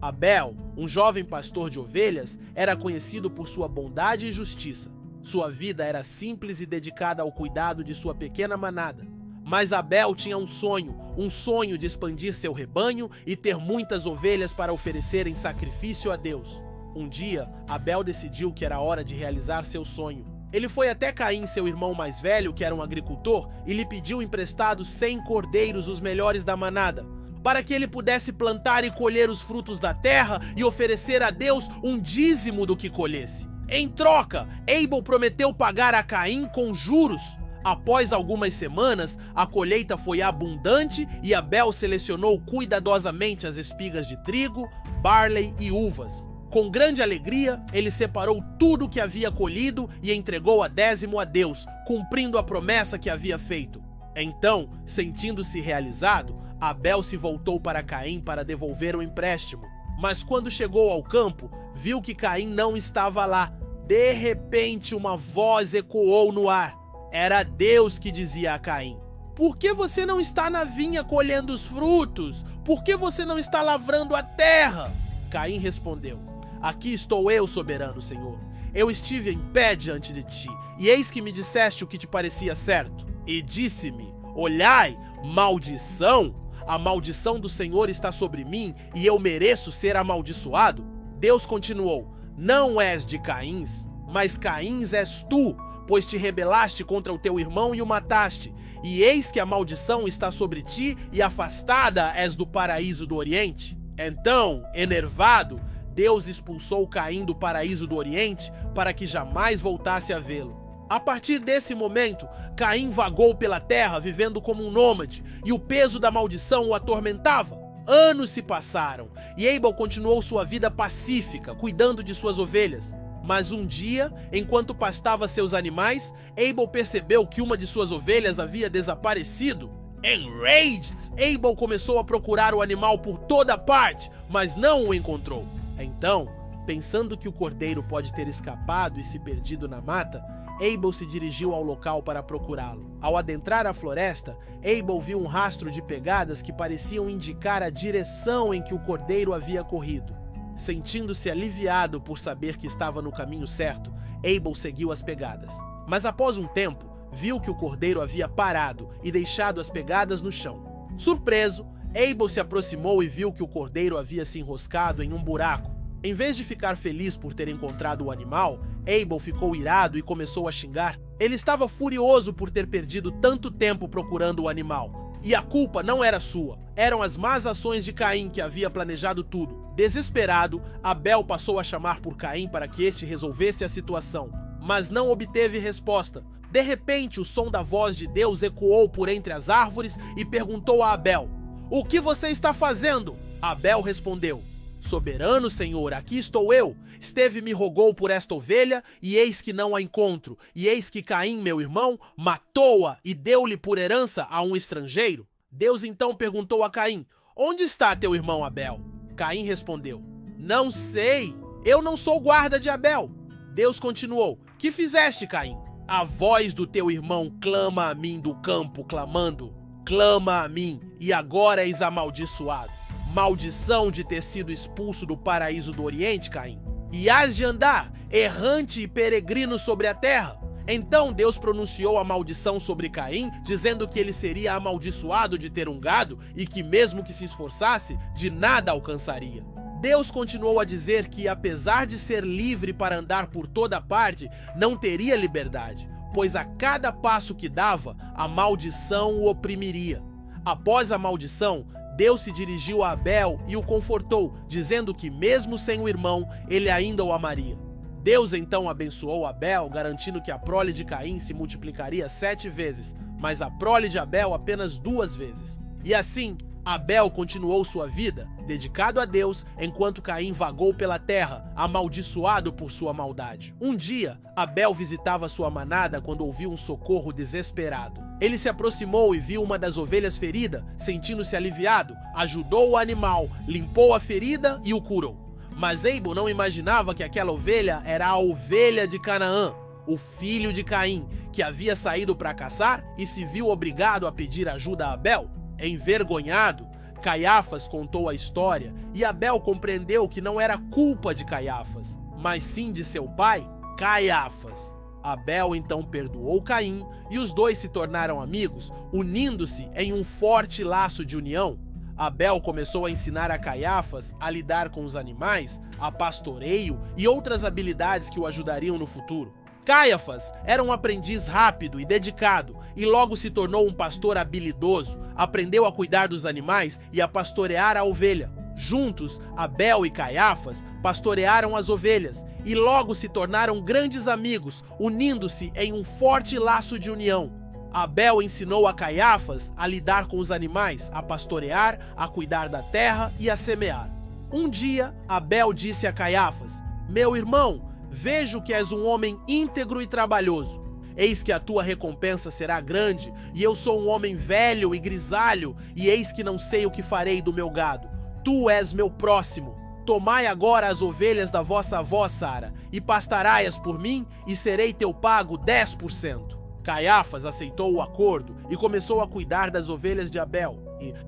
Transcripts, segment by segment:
Abel, um jovem pastor de ovelhas, era conhecido por sua bondade e justiça. Sua vida era simples e dedicada ao cuidado de sua pequena manada. Mas Abel tinha um sonho de expandir seu rebanho e ter muitas ovelhas para oferecer em sacrifício a Deus. Um dia, Abel decidiu que era hora de realizar seu sonho. Ele foi até Caim, seu irmão mais velho, que era um agricultor, e lhe pediu emprestado 100 cordeiros, os melhores da manada, para que ele pudesse plantar e colher os frutos da terra e oferecer a Deus um dízimo do que colhesse. Em troca, Abel prometeu pagar a Caim com juros. Após algumas semanas, a colheita foi abundante e Abel selecionou cuidadosamente as espigas de trigo, barley e uvas. Com grande alegria, ele separou tudo o que havia colhido e entregou a 10º a Deus, cumprindo a promessa que havia feito. Então, sentindo-se realizado, Abel se voltou para Caim para devolver o empréstimo. Mas quando chegou ao campo, viu que Caim não estava lá. De repente, uma voz ecoou no ar. Era Deus que dizia a Caim: "Por que você não está na vinha colhendo os frutos? Por que você não está lavrando a terra?" Caim respondeu: "Aqui estou eu, soberano Senhor. Eu estive em pé diante de ti, e eis que me disseste o que te parecia certo. E disse-me: olhai, maldição! A maldição do Senhor está sobre mim, e eu mereço ser amaldiçoado?" Deus continuou: "Não és de Caíns, mas Caíns és tu, pois te rebelaste contra o teu irmão e o mataste. E eis que a maldição está sobre ti, e afastada és do paraíso do Oriente." Então, enervado, Deus expulsou Caim do paraíso do Oriente para que jamais voltasse a vê-lo. A partir desse momento, Caim vagou pela terra vivendo como um nômade, e o peso da maldição o atormentava. Anos se passaram, e Abel continuou sua vida pacífica, cuidando de suas ovelhas. Mas um dia, enquanto pastava seus animais, Abel percebeu que uma de suas ovelhas havia desaparecido. Enraged, Abel começou a procurar o animal por toda parte, mas não o encontrou. Então, pensando que o cordeiro pode ter escapado e se perdido na mata, Abel se dirigiu ao local para procurá-lo. Ao adentrar a floresta, Abel viu um rastro de pegadas que pareciam indicar a direção em que o cordeiro havia corrido. Sentindo-se aliviado por saber que estava no caminho certo, Abel seguiu as pegadas. Mas após um tempo, viu que o cordeiro havia parado e deixado as pegadas no chão. Surpreso, Abel se aproximou e viu que o cordeiro havia se enroscado em um buraco. Em vez de ficar feliz por ter encontrado o animal, Abel ficou irado e começou a xingar. Ele estava furioso por ter perdido tanto tempo procurando o animal. E a culpa não era sua, eram as más ações de Caim que havia planejado tudo. Desesperado, Abel passou a chamar por Caim para que este resolvesse a situação, mas não obteve resposta. De repente, o som da voz de Deus ecoou por entre as árvores e perguntou a Abel: "O que você está fazendo?" Abel respondeu: "Soberano Senhor, aqui estou eu. Esteve me rogou por esta ovelha, e eis que não a encontro. E eis que Caim, meu irmão, matou-a e deu-lhe por herança a um estrangeiro." Deus então perguntou a Caim: "Onde está teu irmão Abel?" Caim respondeu: "Não sei. Eu não sou guarda de Abel." Deus continuou: "Que fizeste, Caim?" "A voz do teu irmão clama a mim do campo, clamando: clama a mim, e agora és amaldiçoado. Maldição de ter sido expulso do paraíso do Oriente, Caim. E hás de andar errante e peregrino sobre a terra." Então Deus pronunciou a maldição sobre Caim, dizendo que ele seria amaldiçoado de ter um gado e que mesmo que se esforçasse, de nada alcançaria. Deus continuou a dizer que, apesar de ser livre para andar por toda parte, não teria liberdade, pois a cada passo que dava, a maldição o oprimiria. Após a maldição, Deus se dirigiu a Abel e o confortou, dizendo que mesmo sem o irmão, ele ainda o amaria. Deus então abençoou Abel, garantindo que a prole de Caim se multiplicaria 7 vezes, mas a prole de Abel apenas 2 vezes. E assim, Abel continuou sua vida, dedicado a Deus, enquanto Caim vagou pela terra, amaldiçoado por sua maldade. Um dia, Abel visitava sua manada quando ouviu um socorro desesperado. Ele se aproximou e viu uma das ovelhas ferida, sentindo-se aliviado, ajudou o animal, limpou a ferida e o curou. Mas Abel não imaginava que aquela ovelha era a ovelha de Canaã, o filho de Caim, que havia saído para caçar e se viu obrigado a pedir ajuda a Abel. Envergonhado, Caiafas contou a história e Abel compreendeu que não era culpa de Caiafas, mas sim de seu pai, Caiafas. Abel então perdoou Caim e os dois se tornaram amigos, unindo-se em um forte laço de união. Abel começou a ensinar a Caiafas a lidar com os animais, a pastoreio e outras habilidades que o ajudariam no futuro. Caiafas era um aprendiz rápido e dedicado e logo se tornou um pastor habilidoso, aprendeu a cuidar dos animais e a pastorear a ovelha. Juntos, Abel e Caiafas pastorearam as ovelhas e logo se tornaram grandes amigos, unindo-se em um forte laço de união. Abel ensinou a Caiafas a lidar com os animais, a pastorear, a cuidar da terra e a semear. Um dia, Abel disse a Caiafas: "Meu irmão, vejo que és um homem íntegro e trabalhoso. Eis que a tua recompensa será grande, e eu sou um homem velho e grisalho, e eis que não sei o que farei do meu gado. Tu és meu próximo. Tomai agora as ovelhas da vossa avó Sara, e pastarai-as por mim, e serei teu pago 10%. Caiafas aceitou o acordo e começou a cuidar das ovelhas de Abel.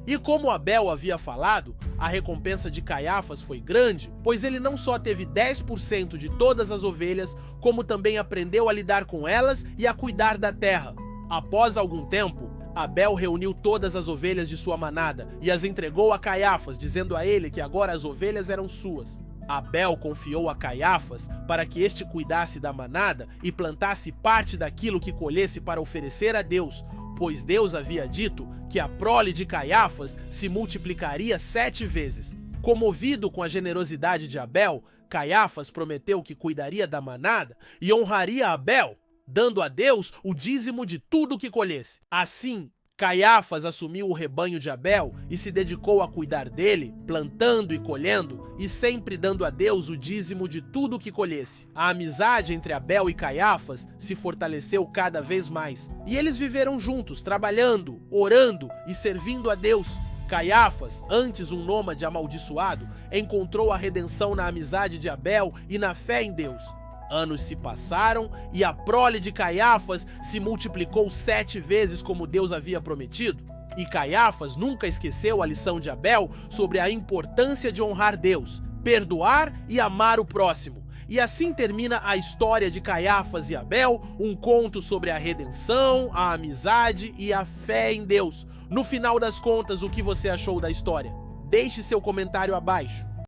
E como Abel havia falado, a recompensa de Caiafas foi grande, pois ele não só teve 10% de todas as ovelhas, como também aprendeu a lidar com elas e a cuidar da terra. Após algum tempo, Abel reuniu todas as ovelhas de sua manada e as entregou a Caiafas, dizendo a ele que agora as ovelhas eram suas. Abel confiou a Caiafas para que este cuidasse da manada e plantasse parte daquilo que colhesse para oferecer a Deus, pois Deus havia dito que a prole de Caiafas se multiplicaria 7 vezes. Comovido com a generosidade de Abel, Caiafas prometeu que cuidaria da manada e honraria Abel, dando a Deus o dízimo de tudo que colhesse. Assim, Caiafas assumiu o rebanho de Abel e se dedicou a cuidar dele, plantando e colhendo, e sempre dando a Deus o dízimo de tudo que colhesse. A amizade entre Abel e Caiafas se fortaleceu cada vez mais, e eles viveram juntos, trabalhando, orando e servindo a Deus. Caiafas, antes um nômade amaldiçoado, encontrou a redenção na amizade de Abel e na fé em Deus. Anos se passaram e a prole de Caiafas se multiplicou 7 vezes como Deus havia prometido. E Caiafas nunca esqueceu a lição de Abel sobre a importância de honrar Deus, perdoar e amar o próximo. E assim termina a história de Caiafas e Abel, um conto sobre a redenção, a amizade e a fé em Deus. No final das contas, o que você achou da história? Deixe seu comentário abaixo.